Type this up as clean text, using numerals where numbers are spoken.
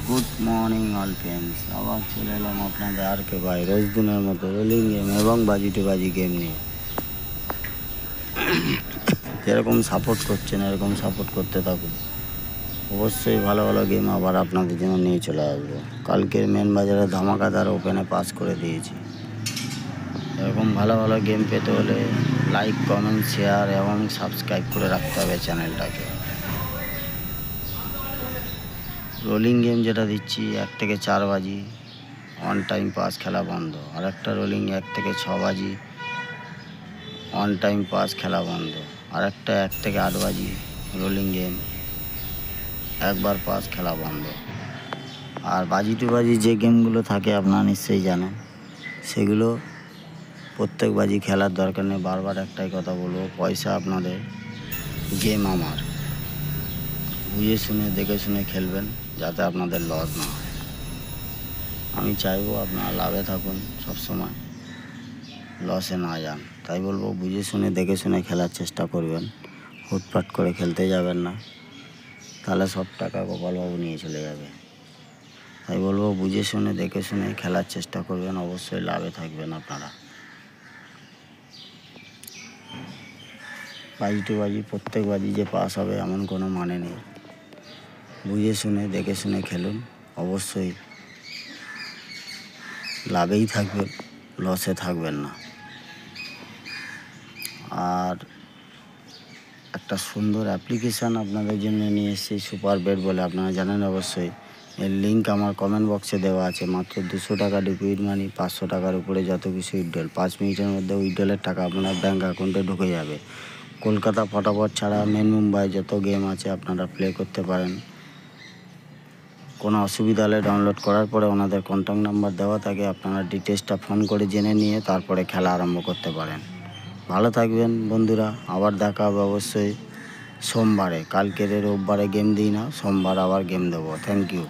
Good morning all friends, আবার চলে এলাম আপনাদের আর কে ভাই রোজ দিনের মতো রোলিং গেম এবং বাজি টু বাজি গেম নিয়ে। যেরকম সাপোর্ট করছেন এরকম সাপোর্ট করতে থাকুন। অবশ্যই ভালো ভালো গেম আবার আপনাদের জন্য নিয়ে চলে আসবো। কালকের মেন বাজারে ধামাকাদার ওপেনে পাস করে দিয়েছি। এরকম ভালো ভালো গেম পেতে হলে লাইক, কমেন্ট, শেয়ার এবং সাবস্ক্রাইব করে রাখতে হবে চ্যানেলটাকে। রোলিং গেম যেটা দিচ্ছি 1 থেকে 4 বাজি অন টাইম পাস, খেলা বন্ধ। আর একটা রোলিং 1 থেকে 6 বাজি অন টাইম পাস, খেলা বন্ধ। আর একটা 1 থেকে 8 বাজি রোলিং গেম একবার পাস, খেলা বন্ধ। আর বাজি টু বাজি যে গেমগুলো থাকে আপনারা নিশ্চয়ই জানেন, সেগুলো প্রত্যেক বাজি খেলার দরকার নেই। বারবার একটাই কথা বলবো, পয়সা আপনাদের, গেম আমার। বুঝে শুনে দেখে শুনে খেলবেন যাতে আপনাদের লস না হয়। আমি চাইবো আপনারা লাভে থাকুন সবসময়, লসে না যান। তাই বলবো বুঝে শুনে দেখে শুনে খেলার চেষ্টা করবেন। হুটপাট করে খেলতে যাবেন না, তাহলে সব টাকা গোপালবাবু নিয়ে চলে যাবে। তাই বলবো বুঝে শুনে দেখে শুনে খেলার চেষ্টা করবেন, অবশ্যই লাভে থাকবেন আপনারা। বাজি টু বাজি প্রত্যেক বাজি যে পাস হবে এমন কোনো মানে নেই। বুঝে শুনে দেখে শুনে খেলুন, অবশ্যই লাভেই থাকবেন, লসে থাকবেন না। আর একটা সুন্দর অ্যাপ্লিকেশান আপনাদের জন্য নিয়ে এসেছি, সুপার বেট বলে, আপনারা জানেন অবশ্যই। এর লিঙ্ক আমার কমেন্ট বক্সে দেওয়া আছে। মাত্র 200 টাকা লিকুইড মানি, 500 টাকার উপরে যত কিছু উইথড্রল, 5 মিনিটের মধ্যে উইথড্রলের টাকা আপনার ব্যাঙ্ক অ্যাকাউন্টে ঢুকে যাবে। কলকাতা ফটাফট ছাড়া মেন মুম্বাই যত গেম আছে আপনারা প্লে করতে পারেন। কোনো অসুবিধা হলে ডাউনলোড করার পরে ওনাদের কন্ট্যাক্ট নাম্বার দেওয়া থাকে, আপনারা ডিটেলসটা ফোন করে জেনে নিয়ে তারপরে খেলা আরম্ভ করতে পারেন। ভালো থাকবেন বন্ধুরা, আবার দেখা হবে অবশ্যই সোমবারে। কালকের রোববারে গেম দিই না, সোমবার আবার গেম দেবো। Thank you.